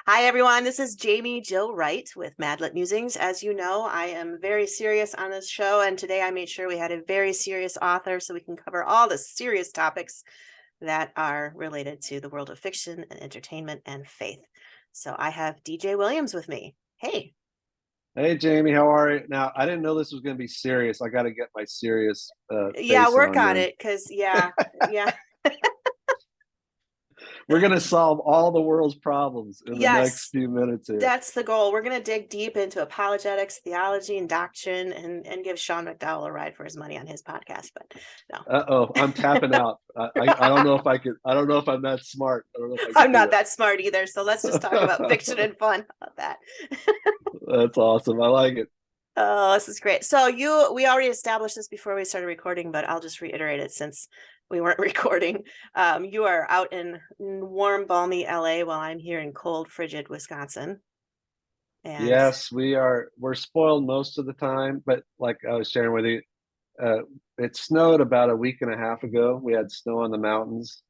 Hi, everyone. This is Jaime Jo Wright with MadLit Musings. As you know, I am very serious on this show, and today I made sure we had a very serious author so we can cover all the serious topics that are related to the world of fiction and entertainment and faith. So I have DJ Williams with me. Hey. Hey Jamie, how are you? Now, I didn't know this was going to be serious. I got to get my serious Yeah, face work on on here. it because, yeah. We're going to solve all the world's problems in the next Yes, few minutes here. that's the goal. We're going to dig deep into apologetics, theology, and doctrine and give Sean McDowell a ride for his money on his podcast. But Uh-oh, I'm tapping out. I don't know if I could. I don't know if I'm that smart. I don't know if I could I'm do not that smart either. So let's just talk about fiction that. and fun. How about that? That's awesome. I like it. Oh, this is great. So we already established this before we started recording, but I'll just reiterate it since we weren't recording. You are out in warm, balmy LA while I'm here in cold, frigid Wisconsin. And Yes, we are. We're spoiled most of the time, but like I was sharing with you, uh, it snowed about a week and a half ago. We had snow on the mountains,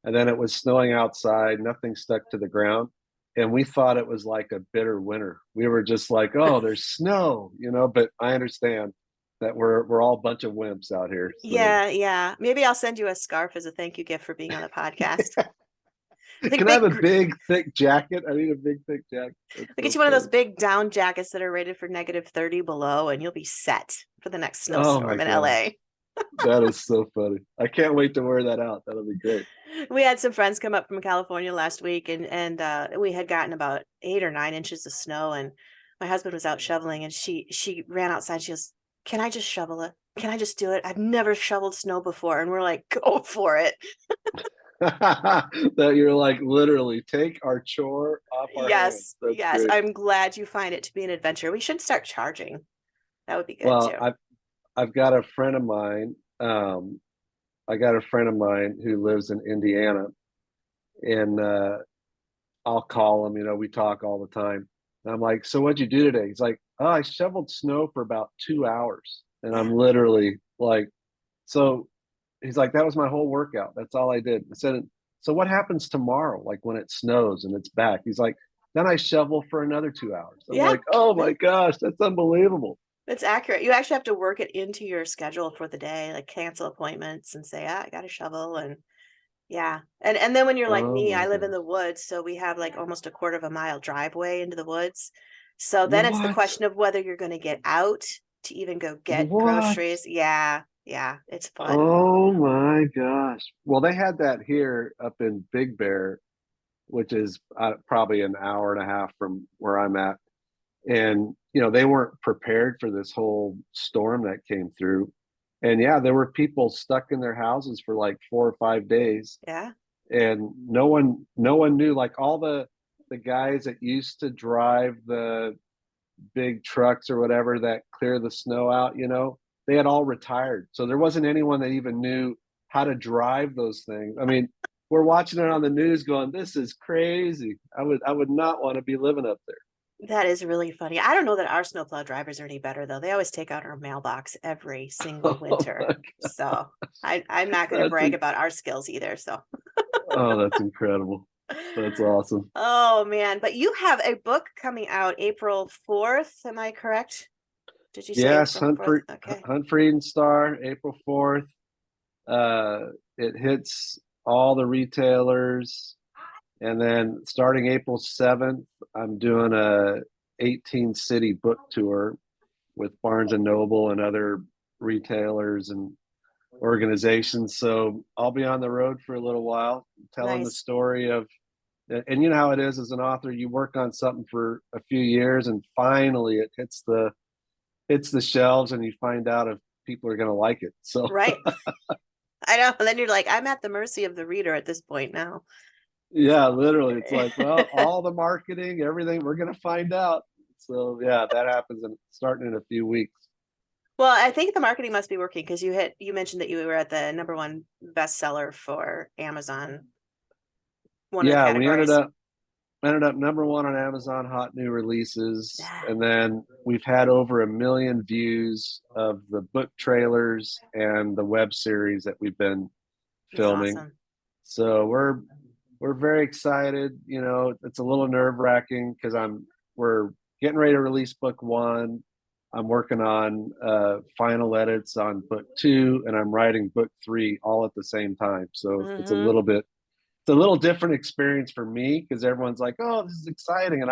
and then it was snowing outside. Nothing stuck to the ground, and we thought it was like a bitter winter. We were just like, "Oh, there's snow," you know. But I understand that we're all a bunch of wimps out here. So, yeah. Maybe I'll send you a scarf as a thank you gift for being on the podcast. Big, can I have big, a big, thick jacket? I need a big, thick jacket. That's I'll get so you one of those funny. big down jackets that are rated for -30 below, and you'll be set for the next Oh my snowstorm in gosh, LA. that is so funny. I can't wait to wear that out. That'll be great. We had some friends come up from California last week, and we had gotten about 8 or 9 inches of snow, and my husband was out shoveling, and she ran outside. She goes, "Can I just shovel it? Can I just do it? I've never shoveled snow before." And we're like, "Go for it." That you're like literally take our chore off our hands. Yes, That's yes. great. I'm glad you find it to be an adventure. We should start charging. That would be good Well, too. I've got a friend of mine. I got a friend of mine who lives in Indiana, and I'll call him. You know, we talk all the time. And I'm like, "So what'd you do today?" He's like, "Oh, I shoveled snow for about 2 hours," and I'm Yeah. literally like, "So." He's like, "That was my whole workout. That's all I did." I said, "So what happens tomorrow? Like when it snows and it's back?" He's like, "Then I shovel for another 2 hours." I'm Yeah. like, "Oh my Yeah. gosh, that's unbelievable." It's accurate. You actually have to work it into your schedule for the day, like cancel appointments and say, I got a shovel. And yeah. And then when you're like Oh me, my I live in gosh. the woods, so we have like almost a quarter of a mile driveway into the woods. So then it's the What? question of whether you're going to get out to even go get What? groceries. Yeah. Yeah, it's fun. Oh my gosh. Well, they had that here up in Big Bear, which is probably an hour and a half from where I'm at. And, you know, they weren't prepared for this whole storm that came through. And yeah, there were people stuck in their houses for like 4 or 5 days. Yeah. And no one knew, like all the guys that used to drive the big trucks or whatever that clear the snow out, you know, they had all retired. So there wasn't anyone that even knew how to drive those things. I mean, we're watching it on the news going, "This is crazy." I would not want to be living up there. That is really funny. I don't know that our snowplow drivers are any better though. They always take out our mailbox every single Oh winter. my, So I'm not going to that's brag about our skills either. So that's incredible. That's awesome. oh man, but you have a book coming out April 4th, am I correct? Did you say Yes, April 4th? Okay. Hunt Freedom Star, April 4th. It hits all the retailers. And then starting April 7th, I'm doing a 18 city book tour with Barnes and Noble and other retailers and organizations. So I'll be on the road for a little while telling the Nice. story of, and you know how it is as an author, you work on something for a few years and finally it hits the shelves and you find out if people are going to like it. So Right. I know. And then you're like, I'm at the mercy of the reader at this point now. yeah, So literally, it's like, well, all the marketing, everything, we're going to find out. So yeah, that happens starting in a few weeks. well, I think the marketing must be working because you mentioned that you were at the number one bestseller for Amazon, one of the Yeah, we ended categories. up ended up number one on Amazon hot new releases, Yeah, and then we've had over 1 million views of the book trailers and the web series that we've been that's filming. awesome. So we're very excited. You know, it's a little nerve-wracking because we're getting ready to release book one. I'm working on final edits on book two, and I'm writing book three all at the same time. So Hmm. it's a little different experience for me because everyone's like, "Oh, this is exciting," and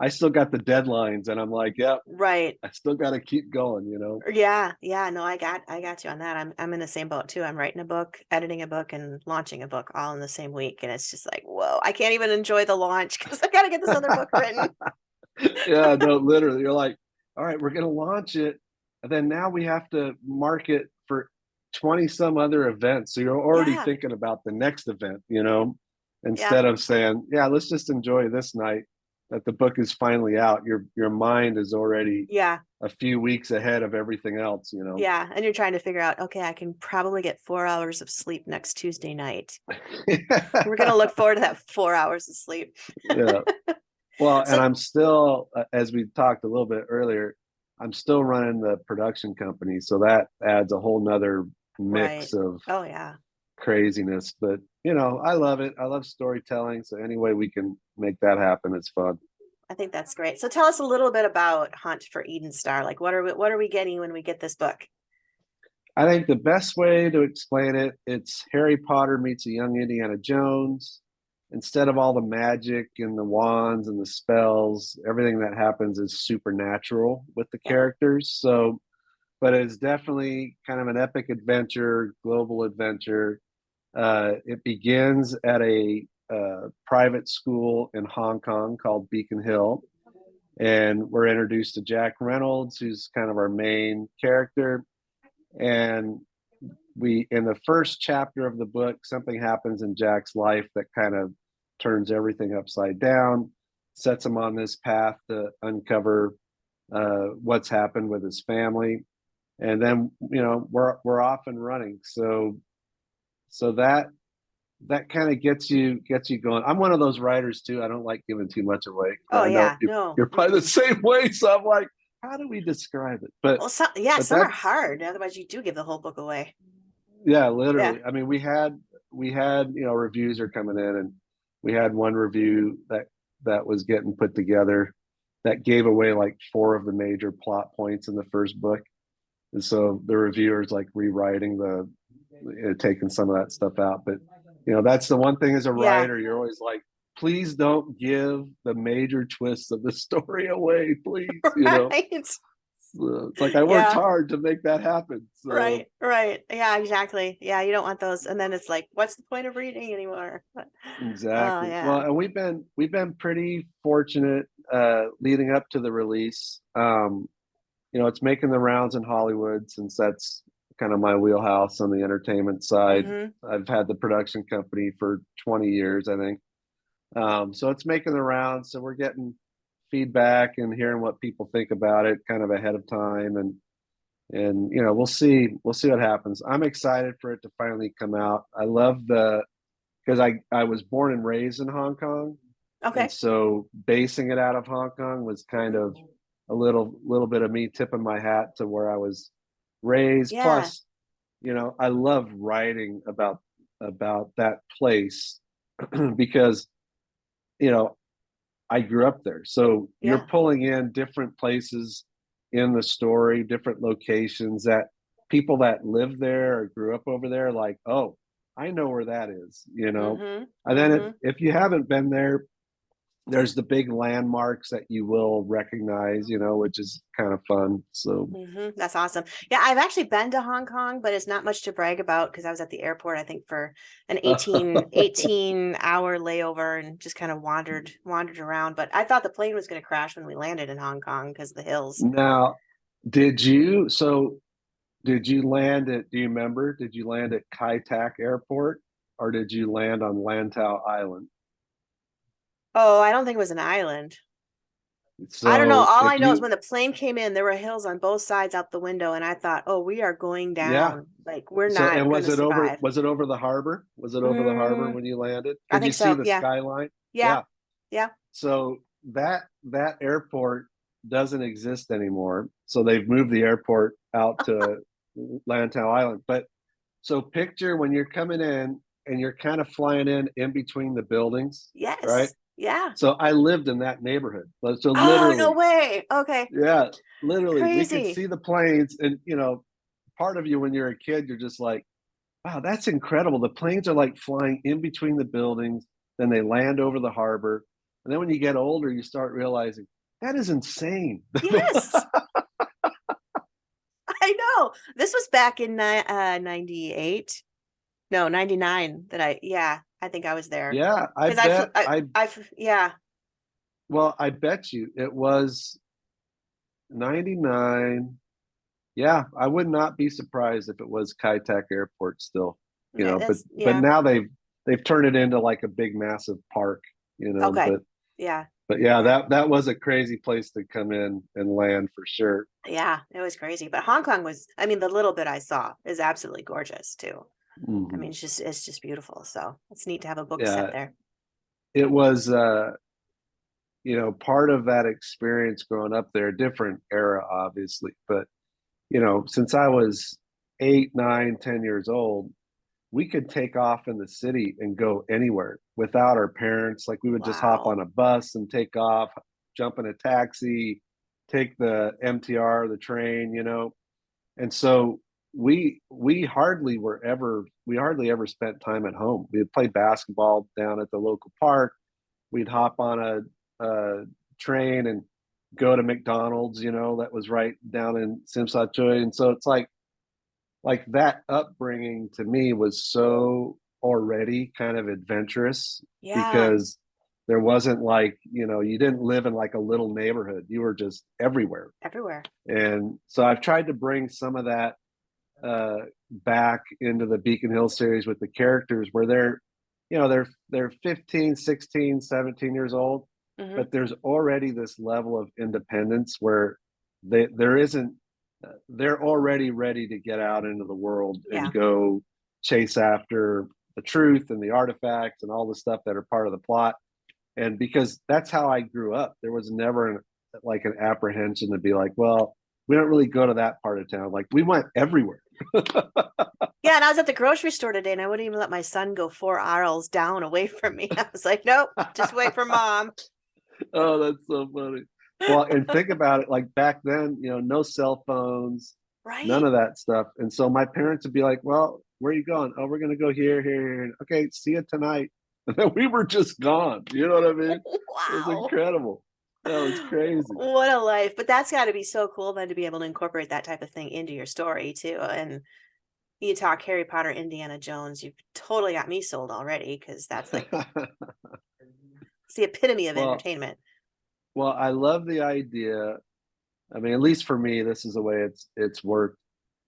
I still got the deadlines, and I'm like, "Yep, Right. I still got to keep going," you know. Yeah, yeah, no, I got you on that. I'm in the same boat too. I'm writing a book, editing a book, and launching a book all in the same week. And it's just like, whoa, I can't even enjoy the launch because I gotta get this other book written. Yeah, no, literally, you're like, "All right, we're gonna launch it, and then now we have to market for 20 some other events." So you're already Yeah, thinking about the next event, you know, yeah, instead of saying, "Yeah, let's just enjoy this night that the book is finally out." Your mind is already yeah, a few weeks ahead of everything else, you know. yeah. And you're trying to figure out, okay, I can probably get 4 hours of sleep next Tuesday night. We're gonna look forward to that 4 hours of sleep. Yeah. Well, and So, I'm still, as we talked a little bit earlier, I'm still running the production company, so that adds a whole nother right. mix of Oh yeah. craziness. But you know, I love it. I love storytelling. So any way we can make that happen, it's fun. I think that's great. So tell us a little bit about Hunt for Eden Star. Like what are we getting when we get this book? I think the best way to explain it, it's Harry Potter meets a young Indiana Jones. Instead of all the magic and the wands and the spells, everything that happens is supernatural with the Yeah. characters. So, but it's definitely kind of an epic adventure, global adventure. It begins at a private school in Hong Kong called Beacon Hill. And we're introduced to Jack Reynolds, who's kind of our main character. And we, in the first chapter of the book, something happens in Jack's life that kind of turns everything upside down, sets him on this path to uncover what's happened with his family. And then, you know, we're off and running. So that kind of gets you going. I'm one of those writers too. I don't like giving too much away, and Oh I know yeah. No. you're probably the same way. So I'm like, how do we describe it? Well, yeah, But some are that's hard. Otherwise, you do give the whole book away. yeah, Yeah. literally. I mean, we had you know reviews are coming in, and we had one review that was getting put together that gave away like four of the major plot points in the first book, and so the reviewers like rewriting taking some of that stuff out. But you know, that's the one thing as a Yeah. writer, you're always like, please don't give the major twists of the story away, please. You know, Right. so it's like I worked Yeah. hard to make that happen. So Right. Right. Yeah. Exactly. Yeah. You don't want those, and then it's like, what's the point of reading anymore? But, oh exactly. Well, yeah. and we've been pretty fortunate leading up to the release. You know, it's making the rounds in Hollywood since that's kind of my wheelhouse on the entertainment side. Mm-hmm. I've had the production company for 20 years, I think. So it's making the rounds. So we're getting feedback and hearing what people think about it kind of ahead of time. And you know, we'll see what happens. I'm excited for it to finally come out. I love because I was born and raised in Hong Kong. And Okay. so basing it out of Hong Kong was kind Mm-hmm. of a little bit of me tipping my hat to where I was raised. Yeah. Plus, you know, I love writing about that place because, you know, I grew up there. So you're Yeah. pulling in different places in the story, different locations that people that live there or grew up over there, like, oh, I know where that is, you know. Mm-hmm. And then Mm-hmm. if you haven't been there, there's the big landmarks that you will recognize, you know, which is kind of fun. So, That's awesome. Yeah, I've actually been to Hong Kong, but it's not much to brag about because I was at the airport, I think, for an eighteen hour layover and just kind of wandered around. But I thought the plane was going to crash when we landed in Hong Kong because of the hills. now, so did you land at, do you remember, did you land at Kai Tak Airport or did you land on Lantau Island? Oh, I don't think it was an island. I don't know. So All I if know is you, when the plane came in, there were hills on both sides out the window, and I thought, oh, we are going yeah. down. Like we're So, and not going to survive. was it over the harbor? Was it over the harbor Mm, when you landed? I Could you think see so. the Yeah. skyline? Yeah. Yeah. Yeah. So that airport doesn't exist anymore. So they've moved the airport out to Lantau Island. But so picture when you're coming in, and you're kind of flying in between the buildings, right? Yes. Yeah. So I lived in that neighborhood. So Oh, no literally, way. Okay. yeah, literally, we could Crazy. see the planes, and part of you when you're a kid, you're just like, wow, that's incredible. The planes are like flying in between the buildings, then they land over the harbor. And then when you get older, you start realizing that is insane. Yes. I know. This was back in 98. No, 99 that yeah, I think I was there. Yeah, I 'Cause I flew bet yeah. well, I bet you it was 99. Yeah, I would not be surprised if it was Kai Tak Airport still, Yeah, but that's yeah. now they've turned it into like a big massive park. Okay. But Yeah. yeah, Yeah. that was a crazy place to come in and land for sure. Yeah, it was crazy, but Hong Kong was I mean, the little bit I saw is absolutely gorgeous too. I Hmm. mean, it's just beautiful, so it's neat to have a book set Yeah, there. it was part of that experience growing up there, different era obviously, but since I was 8, 9, 10 years old, we could take off in the city and go anywhere without our parents. Like we would just hop on Wow. a bus and take off, jump in a taxi, take the MTR, the train. And so we hardly ever spent time at home. We'd play basketball down at the local park. We'd hop on a train and go to McDonald's, that was right down in Simsat. And so it's like that upbringing to me was so already kind of adventurous Yeah, because there wasn't like, you didn't live in like a little neighborhood. You were just everywhere. everywhere. And so I've tried to bring some of that back into the Beacon Hill series with the characters where they're 15, 16, 17 years old, Mhm. but there's already this level of independence where there isn't they're already ready to get out into the world and Yeah. go chase after the truth and the artifacts and all the stuff that are part of the plot. And because that's how I grew up, there was never like an apprehension to be like, well, we don't really go to that part of town. Like we went everywhere. Yeah, and I was at the grocery store today, and I wouldn't even let my son go 4 aisles down away from me. I was like, "Nope, just wait for mom." Oh, that's so funny. Well, and think about it, like back then, no cell phones, none Right? of that stuff. And so my parents would be like, well, where are you going? Oh, we're going to go here, here, here. Okay, see you tonight. And then we were just gone. You know what I mean? It was Wow. incredible. That was crazy. What a life. But that's gotta be so cool then to be able to incorporate that type of thing into your story too, and you talk Harry Potter, Indiana Jones, you've totally got me sold already because that's like it's the epitome of well, entertainment. well, I love the idea. I mean, at least for me, this is the way it's worked.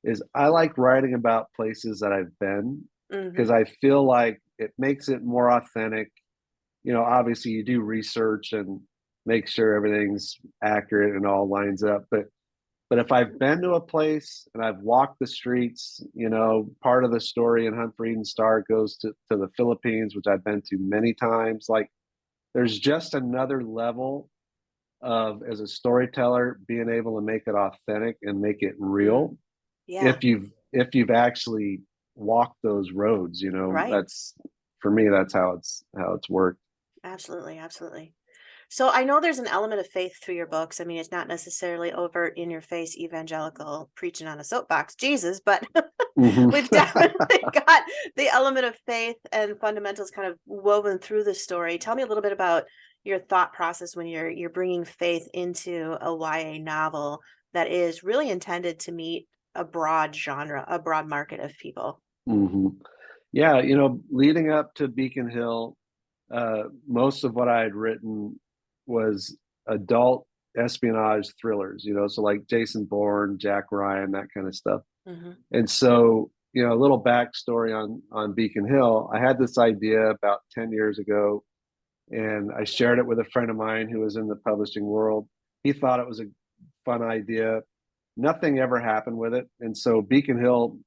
Is I like writing about places that I've been because Mhm. I feel like it makes it more authentic. Obviously you do research and make sure everything's accurate and all lines up. But if I've been to a place and I've walked the streets, part of the story in Hunt for Eden Star goes to the Philippines, which I've been to many times. Like there's just another level of as a storyteller being able to make it authentic and make it Mm. real Yeah, if you've actually walked those roads. right. That's for me, that's how it's worked. Absolutely, absolutely. So I know there's an element of faith through your books. I mean, it's not necessarily overt in your face evangelical preaching on a soapbox Jesus, but Hmm. we've definitely got the element of faith and fundamentals kind of woven through the story. Tell me a little bit about your thought process when you're bringing faith into a YA novel that is really intended to meet a broad genre, a broad market of people. Hmm. Yeah, leading up to Beacon Hill, most of what I had written was adult espionage thrillers, so like Jason Bourne, Jack Ryan, that kind of stuff. Hmm. And so, a little backstory on Beacon Hill. I had this idea about 10 years ago, and I shared it with a friend of mine who was in the publishing world. He thought it was a fun idea. Nothing ever happened with it. And so Beacon Hill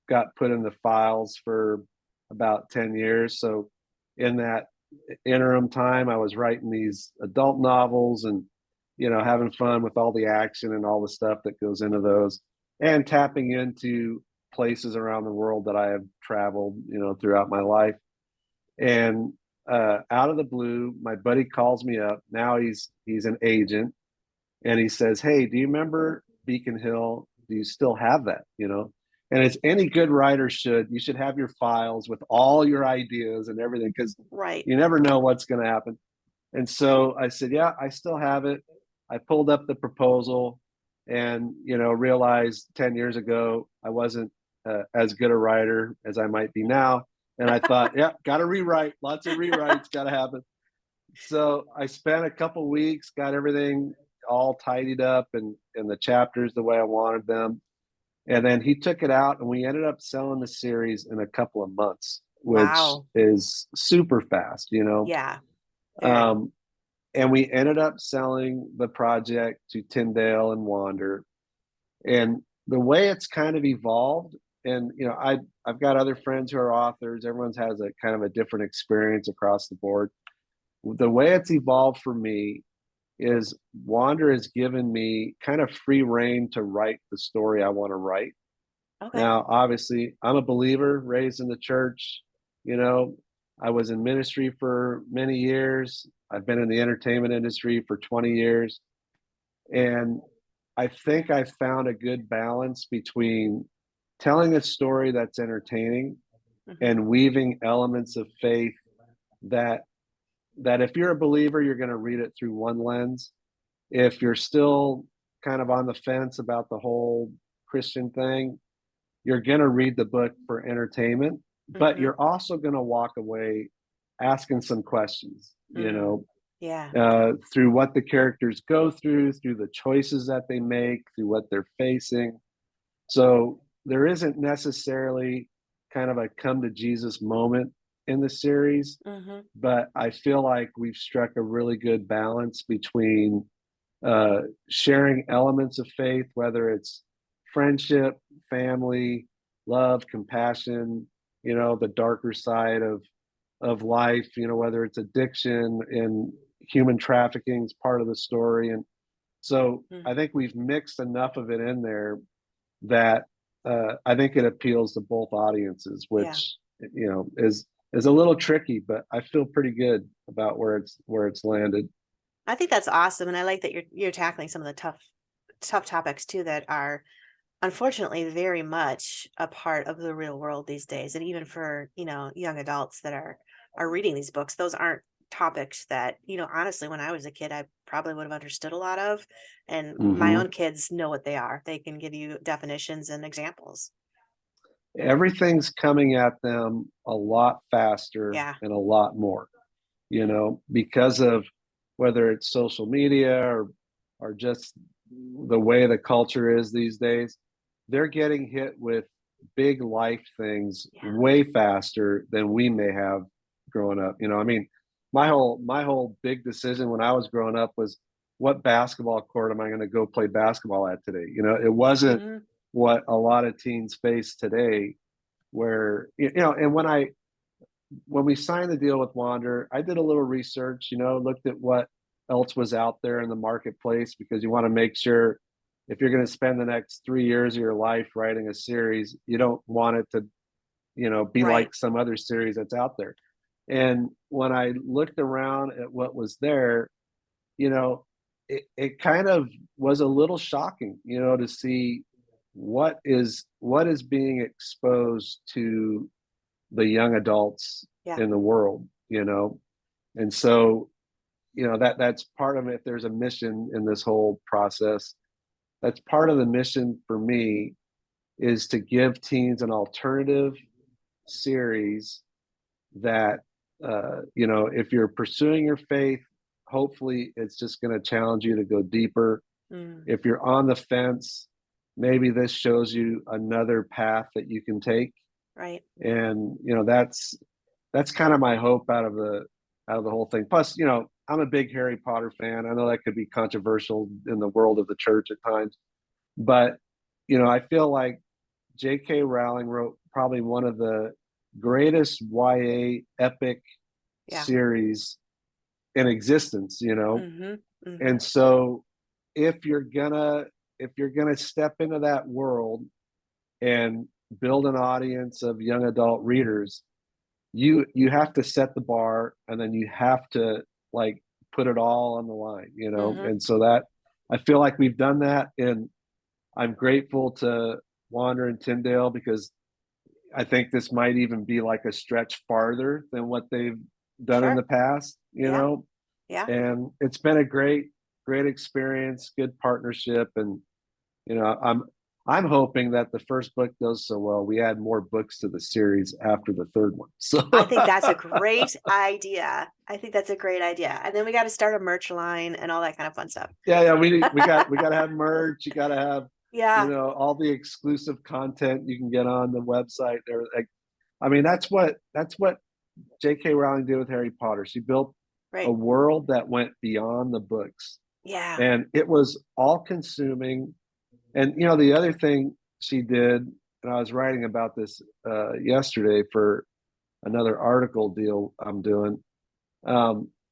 got put in the files for about 10 years. So in that interim time, I was writing these adult novels and, having fun with all the action and all the stuff that goes into those and tapping into places around the world that I have traveled, throughout my life. And out of the blue, my buddy calls me up. Now he's an agent, and he says, "Hey, do you remember Beacon Hill? Do you still have that?" And as any good writer should, you should have your files with all your ideas and everything, because Right. you never know what's going to happen. And so I said, "Yeah, I still have it." I pulled up the proposal, and realized 10 years ago I wasn't as good a writer as I might be now. And I thought, yeah, got to rewrite, lots of rewrites got to happen. So I spent a couple weeks, got everything all tidied up and the chapters the way I wanted them. And then he took it out, and we ended up selling the series in a couple of months, which Wow. is super fast. Yeah. Very. Um, and we ended up selling the project to Tyndale and Wander. And the way it's kind of evolved, and I've got other friends who are authors. Everyone's has a kind of a different experience across the board. The way it's evolved for me is Wander has given me kind of free reign to write the story I want to write. Okay. Now, obviously, I'm a believer, raised in the church. You know, I was in ministry for many years. I've been in the entertainment industry for 20 years. And I think I found a good balance between telling a story that's entertaining Hmm. and weaving elements of faith that if you're a believer, you're going to read it through one lens. If you're still kind of on the fence about the whole Christian thing, you're going to read the book for entertainment, but Hmm. you're also going to walk away asking some questions, Mm. Yeah. through what the characters go through the choices that they make, through what they're facing. So there isn't necessarily kind of a come to Jesus moment in the series, Hmm. but I feel like we've struck a really good balance between sharing elements of faith, whether it's friendship, family, love, compassion, the darker side of life, whether it's addiction and human trafficking is part of the story. And so I Hmm. think we've mixed enough of it in there that I think it appeals to both audiences, Yeah. which is a little tricky, but I feel pretty good about where it's landed. I think that's awesome, and I like that you're tackling some of the tough topics too that are unfortunately very much a part of the real world these days. And even for young adults that are reading these books, those aren't topics that honestly, when I was a kid, I probably would have understood a lot of. And my Mm-hmm. own kids know what they are. They can give you definitions and examples. Everything's coming at them a lot faster Yeah. and a lot more, Yeah. because of whether it's social media or just the way the culture is these days. They're getting hit with big life things Yeah. way faster than we may have growing up. I mean, my whole big decision when I was growing up was, what basketball court am I going to go play basketball at today? It wasn't Hmm. what a lot of teens face today, where and when we signed the deal with Wander, I did a little research, looked at what else was out there in the marketplace, because you want to make sure, if you're going to spend the next 3 years of your life writing a series, you don't want it to, be Right. like some other series that's out there. And when I looked around at what was there, you know, it kind of was a little shocking, to see what is being exposed to the young adults Yeah. in the world. And so that's part of it. If there's a mission in this whole process, that's part of the mission for me, is to give teens an alternative series that if you're pursuing your faith, hopefully it's just going to challenge you to go deeper. Mm. If you're on the fence, maybe this shows you another path that you can take. Right. And that's kind of my hope out of the whole thing. Plus, I'm a big Harry Potter fan. I know that could be controversial in the world of the church at times, but I feel like J.K. Rowling wrote probably one of the greatest YA epic Yeah. series in existence. Hmm. Hmm. And so if you're gonna step into that world and build an audience of young adult readers, you have to set the bar, and then you have to like put it all on the line, you know. Hmm. And so that I feel like we've done that, and I'm grateful to Wander and Tyndale, because I think this might even be like a stretch farther than what they've done in the Sure. past, you Yeah. know. Yeah. And it's been a great experience, good partnership. And you know, I'm hoping that the first book goes so well, we add more books to the series after the third one. So I think that's a great idea. I think that's a great idea. And then we got to start a merch line and all that kind of fun stuff. yeah, we got to have merch. You got to have, you Yeah. know, all the exclusive content you can get on the website. There, like, I mean, that's what J.K. Rowling did with Harry Potter. She built a Right. world that went beyond the books, Yeah. and it was all consuming. And you know, the other thing she did, and I was writing about this yesterday for another article deal I'm doing.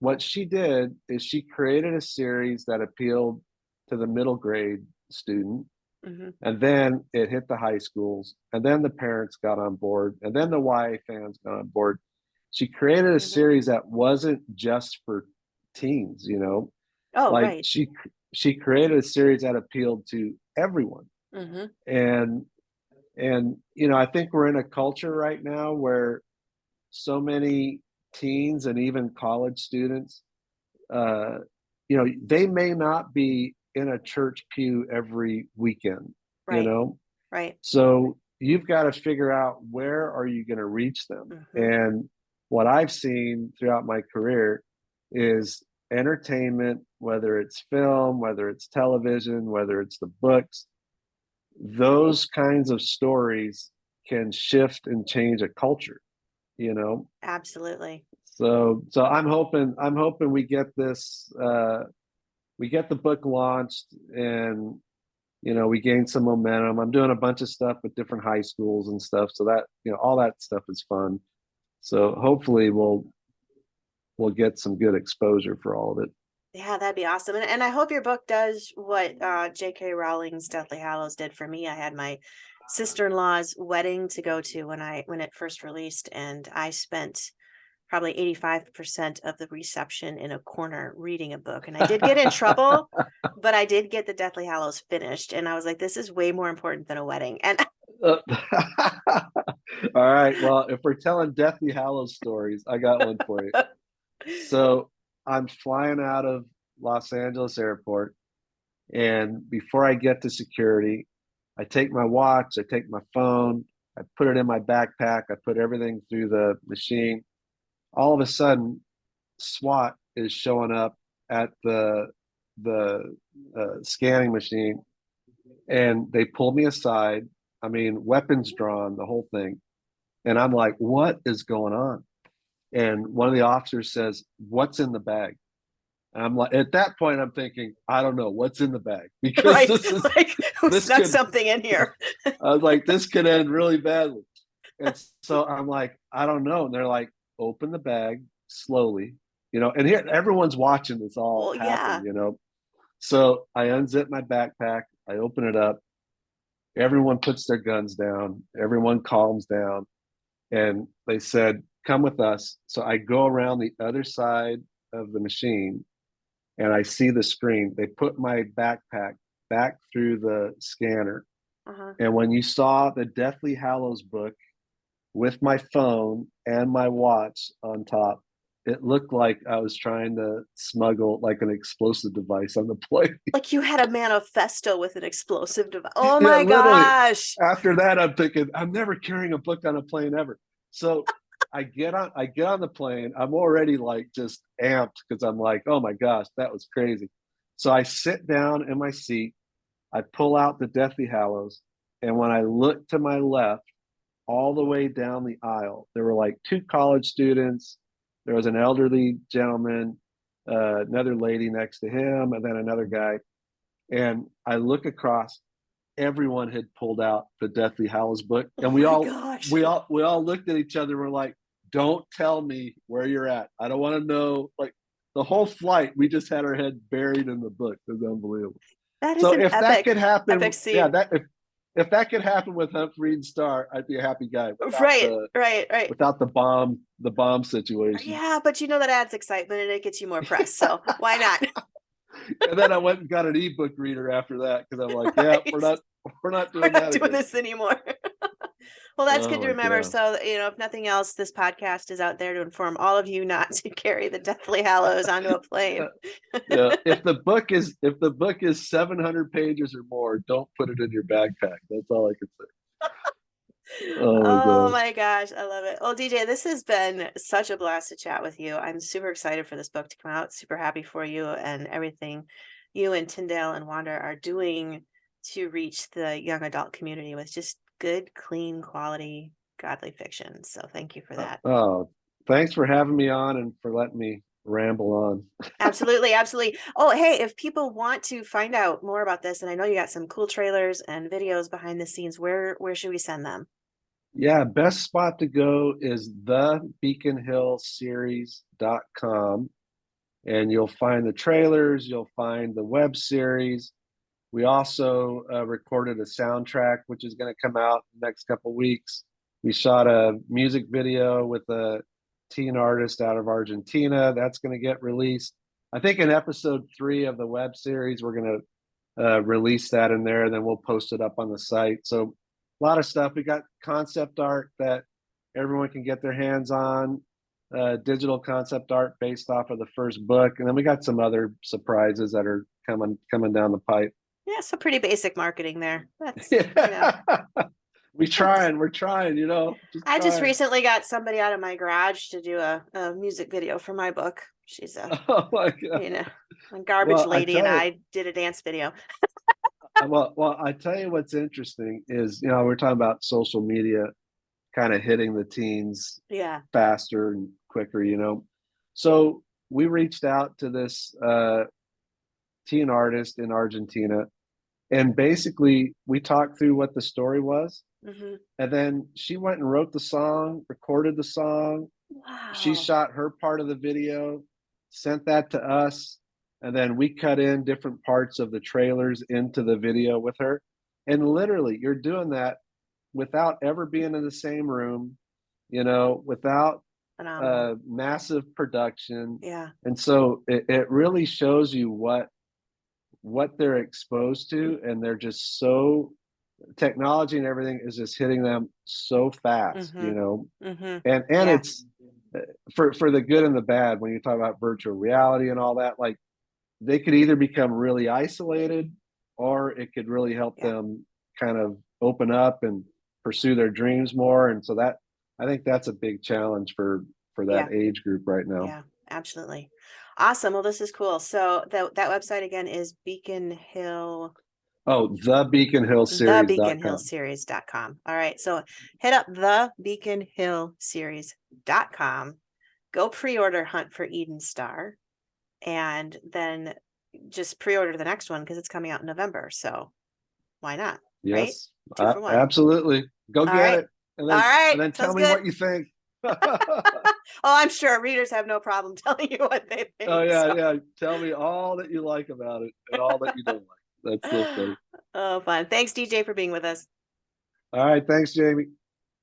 What she did is she created a series that appealed to the middle grade student, Hmm. and then it hit the high schools, and then the parents got on board, and then the YA fans got on board. She created a Hmm. series that wasn't just for teens, you know, Oh, like right. she created a series that appealed to everyone. Hmm. And you know, I think we're in a culture right now where so many teens and even college students, uh, you know, they may not be in a church pew every weekend, you Right. know. Right. So you've got to figure out, where are you going to reach them? Hmm. And what I've seen throughout my career is entertainment, whether it's film, whether it's television, whether it's the books, those kinds of stories can shift and change a culture, you know. Absolutely. So I'm hoping we get the book launched, and you know, we gain some momentum. I'm doing a bunch of stuff with different high schools and stuff, so that, you know, all that stuff is fun. So hopefully we'll get some good exposure for all of it. Yeah, that'd be awesome. And I hope your book does what J.K. Rowling's Deathly Hallows did for me. I had my sister-in-law's wedding to go to when it first released, and I spent probably 85% of the reception in a corner reading a book. And I did get in trouble, but I did get the Deathly Hallows finished. And I was like, this is way more important than a wedding. And All right. Well, if we're telling Deathly Hallows stories, I got one for you. So I'm flying out of Los Angeles airport, and before I get to security, I take my watch, I take my phone, I put it in my backpack, I put everything through the machine. All of a sudden, SWAT is showing up at the scanning machine, and they pull me aside. I mean, weapons drawn, the whole thing. And I'm like, what is going on? And one of the officers says, "What's in the bag?" And I'm like, at that point, I'm thinking, I don't know what's in the bag, because right, like who this snuck could, something in here? I was like, this could end really badly. And so I'm like, I don't know. And they're like, open the bag slowly, you know, and here everyone's watching this all Well, happen, yeah. you know. So I unzip my backpack, I open it up, everyone puts their guns down, everyone calms down, and they said, come with us. So I go around the other side of the machine, and I see the screen. They put my backpack back through the scanner. Uh-huh. And when you saw the Deathly Hallows book with my phone and my watch on top, it looked like I was trying to smuggle like an explosive device on the plane. Like you had a manifesto with an explosive device. Oh Yeah, my literally. gosh. After that, I'm thinking, I'm never carrying a book on a plane ever. So I get on the plane. I'm already like just amped, because I'm like, oh my gosh, that was crazy. So I sit down in my seat, I pull out the Deathly Hallows, and when I look to my left, all the way down the aisle, there were like two college students. There was an elderly gentleman, another lady next to him, and then another guy. And I look across, everyone had pulled out the Deathly Hallows book, Oh and my gosh. we all looked at each other. And we're like, "Don't tell me where you're at. I don't want to know." Like the whole flight, we just had our head buried in the book. It was unbelievable. That is So an if that could epic happen, yeah, scene. that if that could happen with Humphrey and Star, I'd be a happy guy Right, right. without the bomb situation. Yeah, but that adds excitement and it gets you more press. So why not? And then I went and got an ebook reader after that because I'm like, yeah, Right. we're not We're doing not that doing again. this anymore. Well, that's Oh good to my remember. god. So, if nothing else, this podcast is out there to inform all of you not to carry the Deathly Hallows onto a plane. Yeah. If the book is 700 pages or more, don't put it in your backpack. That's all I can say. Oh my Oh god. my gosh, I love it. Well, DJ, this has been such a blast to chat with you. I'm super excited for this book to come out, super happy for you and everything you and Tyndale and Wanda are doing to reach the young adult community with just good, clean, quality, godly fiction. So thank you for that. Oh, thanks for having me on and for letting me ramble on. Absolutely, absolutely. Oh, hey, if people want to find out more about this, and I know you got some cool trailers and videos behind the scenes, where should we send them? Yeah, best spot to go is thebeaconhillseries.com, and you'll find the trailers, you'll find the web series. We also recorded a soundtrack, which is going to come out next couple weeks. We shot a music video with a teen artist out of Argentina. That's going to get released. I think in episode 3 of the web series, we're going to release that in there, and then we'll post it up on the site. So a lot of stuff. We got concept art that everyone can get their hands on, digital concept art based off of the first book, and then we got some other surprises that are coming down the pipe. Yeah, so pretty basic marketing there. That's, Yeah. that's We're trying, just I just trying. recently got somebody out of my garage to do a music video for my book. She's Oh my god. a garbage Well, lady, and I did a dance video. I tell you what's interesting is, we're talking about social media kind of hitting the teens Yeah. faster and quicker. So we reached out to this teen artist in Argentina, and basically we talked through what the story was. Hmm. And then she went and wrote the song, recorded the song. She Wow. shot her part of the video, sent that to us, and then we cut in different parts of the trailers into the video with her. And literally, you're doing that without ever being in the same room, without Phenomenal. massive production. Yeah. And so it really shows you what they're exposed to, and they're just so technology and everything is just hitting them so fast, Hmm. Hmm. and Yeah. it's for the good and the bad. When you talk about virtual reality and all that, like, they could either become really isolated, or it could really help Yeah. them kind of open up and pursue their dreams more. And so that, I think that's a big challenge for Yeah. that age group right now. Yeah. Absolutely. Awesome. Well, this is cool. So that website again is Beacon Hill. Oh, thebeaconhillseries.com. thebeaconhillseries.com. All right. So hit up thebeaconhillseries.com. Go pre-order Hunt for Eden Star, and then just pre-order the next one because it's coming out in November. So why not? Right? Yes, 2 for 1. absolutely. Go All get right. it, All right. and then tell Sounds me good. what you think. Oh, I'm sure readers have no problem telling you what they Oh think. yeah, So. yeah. Tell me all that you like about it and all that you don't like. That's so funny. Oh, fun. Thanks, DJ, for being with us. All right, thanks, Jamie.